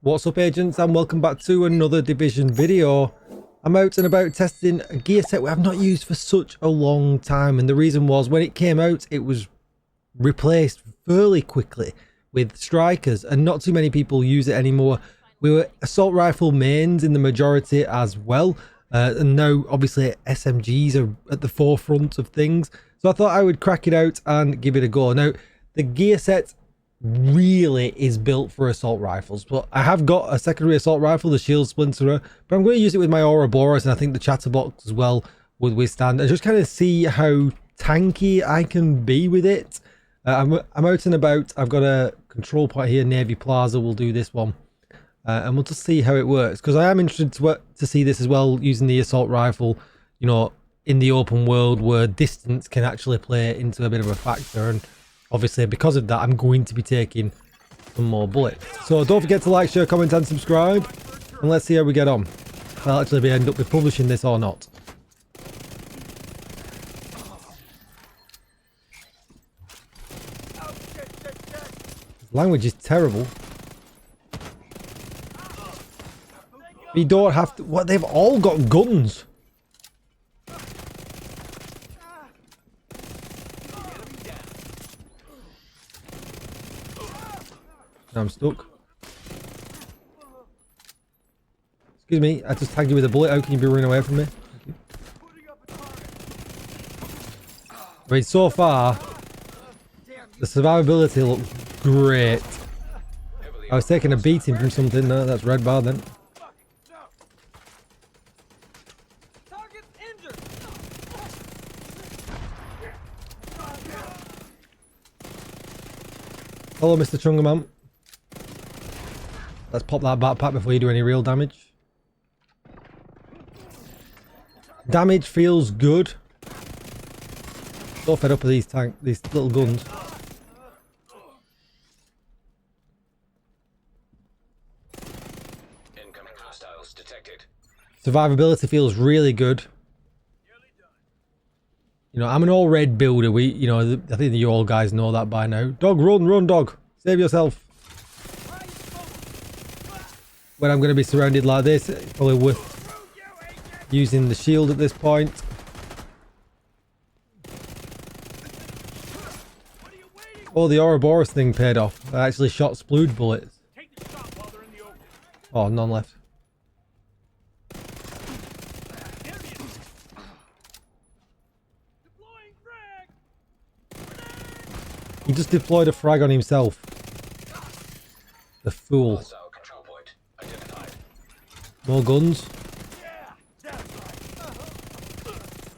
What's up, agents, and welcome back to another Division video. I'm out and about testing a gear set I've not used for such a long time, and the reason was when it came out it was replaced fairly quickly with strikers and not too many people use it anymore. We were assault rifle mains in the majority as well, and now obviously SMGs are at the forefront of things, so I thought I would crack it out and give it a go. Now the gear set really is built for assault rifles, but I have got a secondary assault rifle, the shield splinterer, but I'm going to use it with my Ouroboros, and I think the chatterbox as well would withstand, and just kind of see how tanky I can be with it. I'm out and about. I've got a control point here, Navy Plaza. We'll do this one, and we'll just see how it works, because I am interested to see this as well, using the assault rifle, you know, in the open world where distance can actually play into a bit of a factor. And obviously, because of that, I'm going to be taking some more bullets. So don't forget to like, share, comment, and subscribe. And let's see how we get on. I'll actually end up publishing this or not. Language is terrible. You don't have to... What? They've all got guns. I'm stuck. Excuse me, I just tagged you with a bullet. How can you be running away from me? Thank you. I mean, so far, the survivability looks great. I was taking a beating from something. No, that's red bar then. Hello, Mr. Chungaman. Let's pop that backpack before you do any real damage. Damage feels good. So fed up with these little guns. Incoming hostiles detected. Survivability feels really good. You know, I'm an all red builder. I think you all guys know that by now. Dog, run, dog. Save yourself. When I'm going to be surrounded like this, it's probably worth using the shield at this point. Oh, the Ouroboros thing paid off. I actually shot splooge bullets. Oh, none left. He just deployed a frag on himself. The fool. More guns.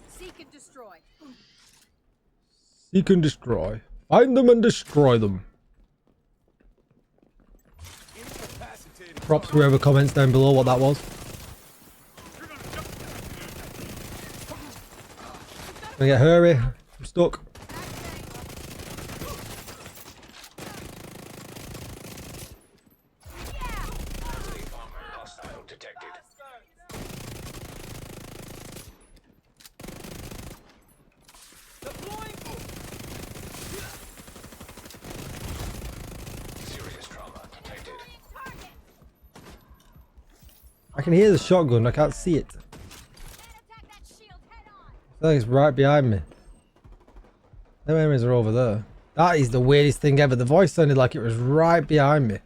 Seek and destroy. Seek and destroy. Find them and destroy them. Props whoever comments down below what that was. Can I get hurry? I'm stuck. I can hear the shotgun, I can't see it. I feel like it's right behind me. No enemies are over there. That is the weirdest thing ever. The voice sounded like it was right behind me.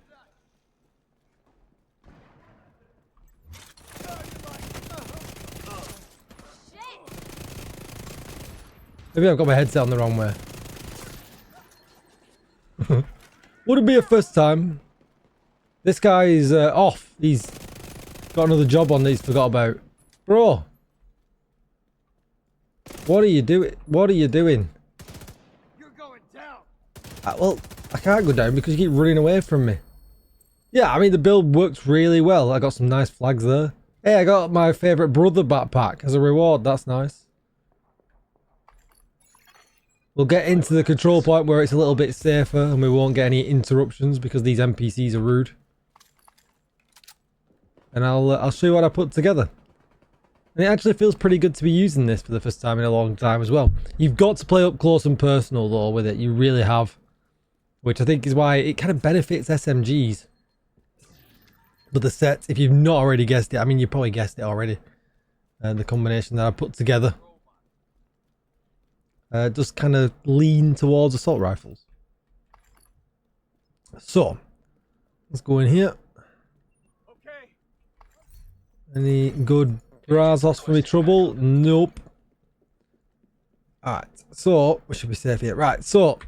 Maybe I've got my headset on the wrong way. Wouldn't be a first time. This guy is off. He's got another job on that he's forgot about. Bro. What are you doing? What are you doing? You're going down. Well, I can't go down because you keep running away from me. Yeah, I mean, the build works really well. I got some nice flags there. Hey, I got my favourite brother backpack as a reward. That's nice. We'll get into the control point where it's a little bit safer and we won't get any interruptions because these NPCs are rude. And I'll show you what I put together. And it actually feels pretty good to be using this for the first time in a long time as well. You've got to play up close and personal though with it. You really have. Which I think is why it kind of benefits SMGs. But the sets, if you've not already guessed it, I mean, you probably guessed it already. The combination that I put together just kind of lean towards assault rifles. So, let's go in here. Okay. Any good Brazos for me trouble? Nope. Alright, so we should be safe here. Right, so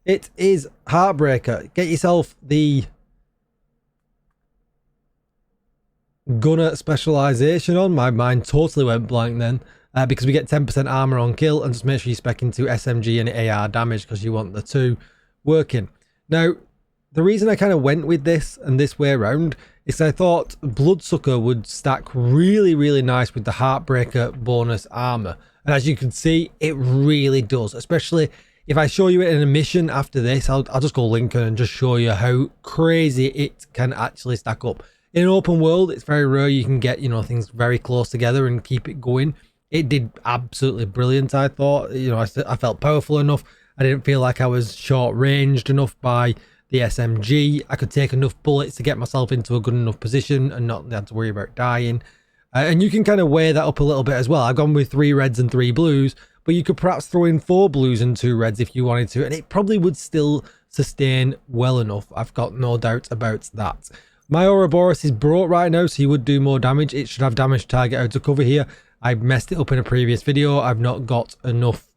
it is Heartbreaker. Get yourself the gunner specialization on. My mind totally went blank then, because we get 10% armor on kill, and just make sure you spec into SMG and AR damage because you want the two working. Now, the reason I kind of went with this and this way around is I thought Bloodsucker would stack really, really nice with the Heartbreaker bonus armor. And as you can see, it really does, especially if I show you it in a mission after this. I'll just go link it and just show you how crazy it can actually stack up. In an open world, it's very rare you can get, you know, things very close together and keep it going. It did absolutely brilliant, I thought. You know, I felt powerful enough. I didn't feel like I was short ranged enough by the SMG. I could take enough bullets to get myself into a good enough position and not have to worry about dying. And you can kind of weigh that up a little bit as well. I've gone with 3 reds and 3 blues, but you could perhaps throw in 4 blues and 2 reds if you wanted to, and it probably would still sustain well enough. I've got no doubt about that. My Ouroboros is broke right now, so you would do more damage. It should have damage target out of cover here. I messed it up in a previous video. I've not got enough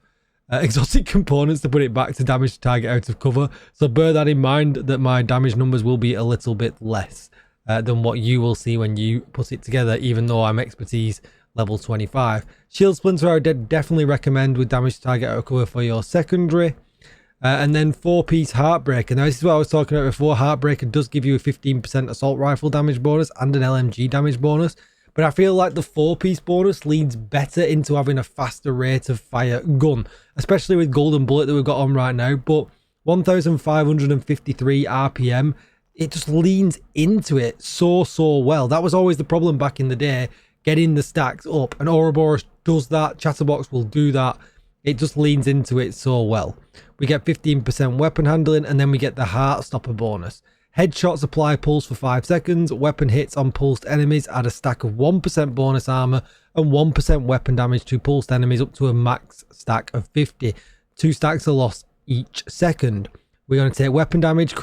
exotic components to put it back to damage target out of cover, so bear that in mind, that my damage numbers will be a little bit less than what you will see when you put it together, even though I'm expertise level 25. Shield Splinter I would definitely recommend with damage target out of cover for your secondary. And then 4-piece Heartbreaker. Now this is what I was talking about before. Heartbreaker does give you a 15% assault rifle damage bonus and an LMG damage bonus, but I feel like the 4-piece bonus leads better into having a faster rate of fire gun, especially with Golden Bullet that we've got on right now. But 1553 RPM, it just leans into it so well. That was always the problem back in the day, getting the stacks up, and Ouroboros does that. Chatterbox will do that. It just leans into it so well. We get 15% weapon handling, and then we get the heart stopper bonus. Headshots apply pulse for 5 seconds. Weapon hits on pulsed enemies add a stack of 1% bonus armor and 1% weapon damage to pulsed enemies up to a max stack of 50. 2 stacks are lost each second. We're going to take weapon damage,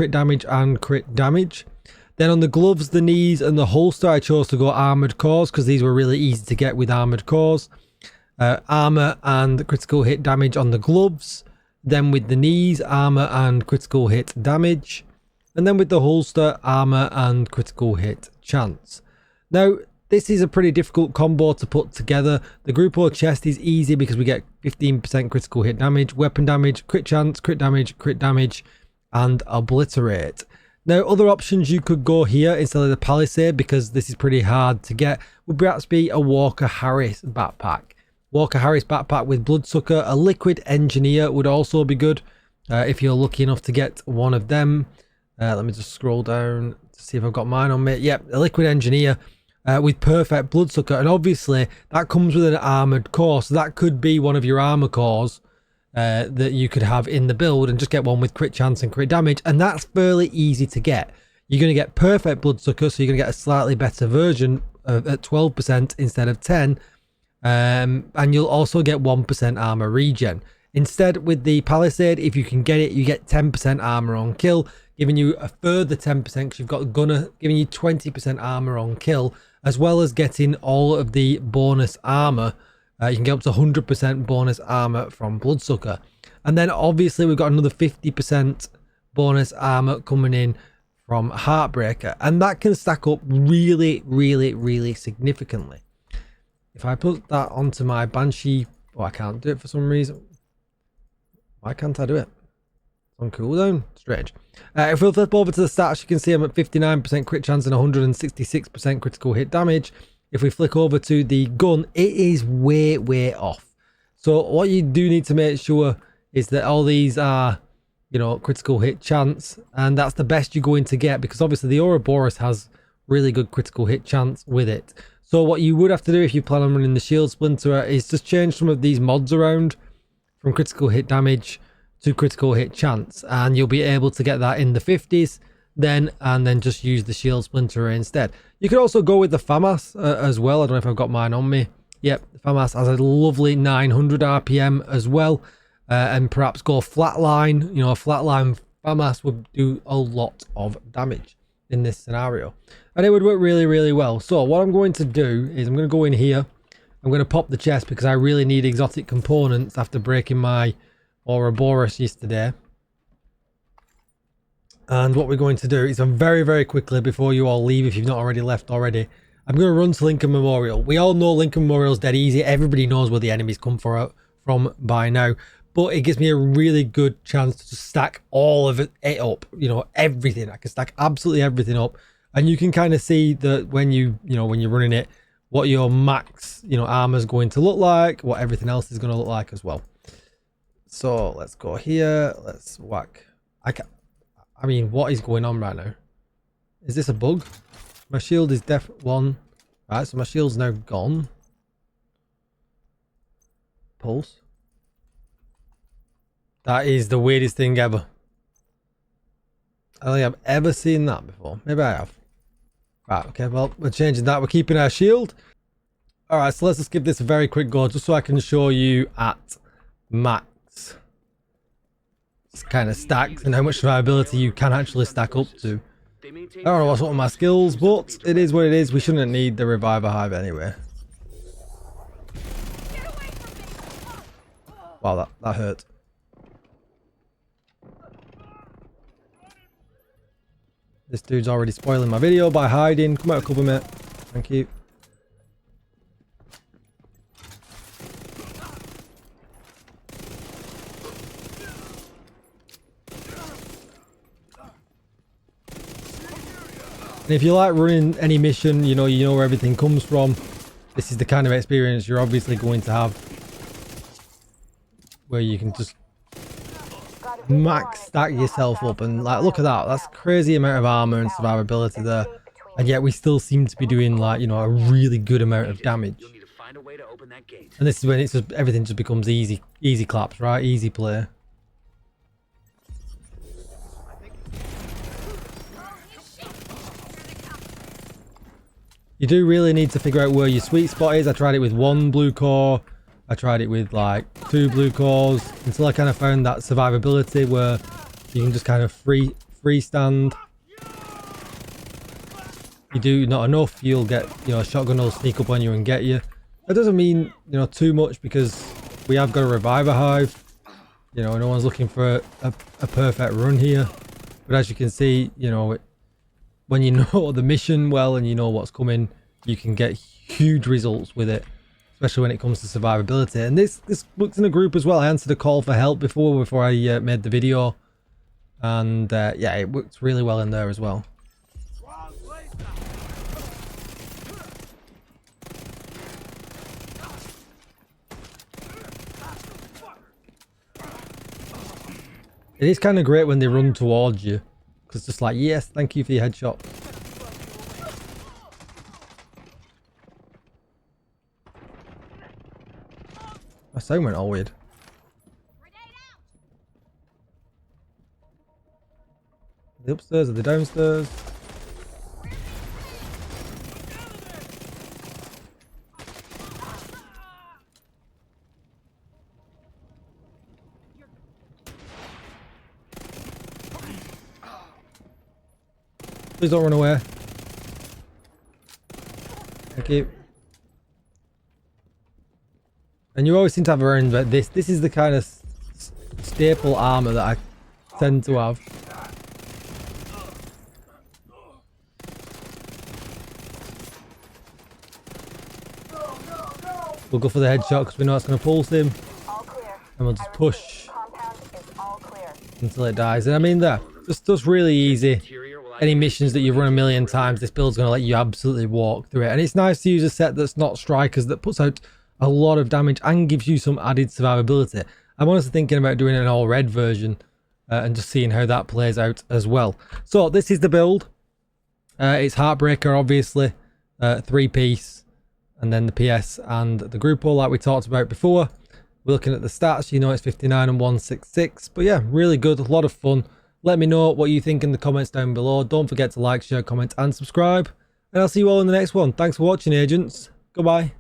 and crit damage. Then on the gloves, the knees, and the holster, I chose to go armored cores because these were really easy to get with armored cores. Armor and critical hit damage on the gloves. Then with the knees, armor and critical hit damage. And then with the holster, armor and critical hit chance. Now, this is a pretty difficult combo to put together. The Grupo chest is easy because we get 15% critical hit damage, weapon damage, crit chance, crit damage, and obliterate. Now, other options you could go here instead of the Palisade, because this is pretty hard to get, would perhaps be a Walker Harris backpack. Walker Harris backpack with Bloodsucker. A Liquid Engineer would also be good if you're lucky enough to get one of them. Let me just scroll down to see if I've got mine on me. Yep, a Liquid Engineer with perfect Bloodsucker. And obviously, that comes with an armored core. So that could be one of your armor cores that you could have in the build, and just get one with crit chance and crit damage. And that's fairly easy to get. You're going to get perfect Bloodsucker, so you're going to get a slightly better version at 12% instead of 10%. And you'll also get 1% armor regen. Instead, with the Palisade, if you can get it, you get 10% armor on kill, giving you a further 10% because you've got Gunner, giving you 20% armor on kill, as well as getting all of the bonus armor. You can get up to 100% bonus armor from Bloodsucker. And then obviously we've got another 50% bonus armor coming in from Heartbreaker. And that can stack up really significantly. If I put that onto my Banshee, I can't do it for some reason. Why can't I do it? On cooldown? Strange. If we flip over to the stats, you can see I'm at 59% crit chance and 166% critical hit damage. If we flick over to the gun, it is way off. So what you do need to make sure is that all these are, you know, critical hit chance, and that's the best you're going to get, because obviously the Ouroboros has really good critical hit chance with it. So what you would have to do if you plan on running the Shield Splinter is just change some of these mods around from critical hit damage to critical hit chance, and you'll be able to get that in the 50s and then just use the shield splinter instead. You could also go with the FAMAS as well. I don't know if I've got mine on me. Yep, the FAMAS has a lovely 900 RPM as well, and perhaps go flatline. You know, a flatline FAMAS would do a lot of damage in this scenario, and it would work really, really well. So what I'm going to do is I'm going to go in here. I'm going to pop the chest because I really need exotic components after breaking my Ouroboros yesterday. And what we're going to do is very, very quickly, before you all leave, if you've not already left already, I'm going to run to Lincoln Memorial. We all know Lincoln Memorial's dead easy. Everybody knows where the enemies come from by now. But it gives me a really good chance to stack all of it up. You know, everything. I can stack absolutely everything up. And you can kind of see that when you're running it, what your max, armor is going to look like, what everything else is going to look like as well. So let's go here. Let's whack. I mean, what is going on right now? Is this a bug? My shield is one. Right, so my shield's now gone. Pulse. That is the weirdest thing ever. I don't think I've ever seen that before. Maybe I have. Right, okay, well, we're changing that. We're keeping our shield. Alright, so let's just give this a very quick go, just so I can show you at max. Kind of stacks and how much survivability you can actually stack up to. I don't know what's up with my skills, but it is what it is. We shouldn't need the reviver hive anyway. Wow, that hurt. This dude's already spoiling my video by hiding. Come out, cover, mate. Thank you. And if you like running any mission, you know where everything comes from. This is the kind of experience you're obviously going to have, where you can just max stack yourself up. And like, look at that. That's a crazy amount of armor and survivability there. And yet we still seem to be doing like, a really good amount of damage. And this is when it's just, everything just becomes easy claps, right? Easy play. You do really need to figure out where your sweet spot is. I tried it with 1 blue core. I tried it with like 2 blue cores until I kind of found that survivability where you can just kind of freestand. You do not enough, you'll get, a shotgun will sneak up on you and get you. That doesn't mean, too much, because we have got a reviver hive. No one's looking for a perfect run here. But as you can see, when you know the mission well and you know what's coming, you can get huge results with it, especially when it comes to survivability. And this works in a group as well. I answered a call for help before I made the video, and yeah, it works really well in there as well. It is kind of great when they run towards you. It's just like, yes, thank you for your headshot. My sound went all weird. Are they upstairs? Are they downstairs? Please don't run away. Thank you. And you always seem to have around, but this is the kind of staple armor that I tend to have. We'll go for the headshot because we know it's going to pulse him. And we'll just push until it dies. And I mean, there, just really easy. Any missions that you've run a million times, this build's going to let you absolutely walk through it. And it's nice to use a set that's not strikers, that puts out a lot of damage and gives you some added survivability. I'm honestly thinking about doing an all red version and just seeing how that plays out as well. So this is the build. It's Heartbreaker, obviously, 3-piece, and then the PS and the Grupo like we talked about before. We're looking at the stats, it's 59 and 166. But yeah, really good, a lot of fun. Let me know what you think in the comments down below. Don't forget to like, share, comment and subscribe. And I'll see you all in the next one. Thanks for watching, agents. Goodbye.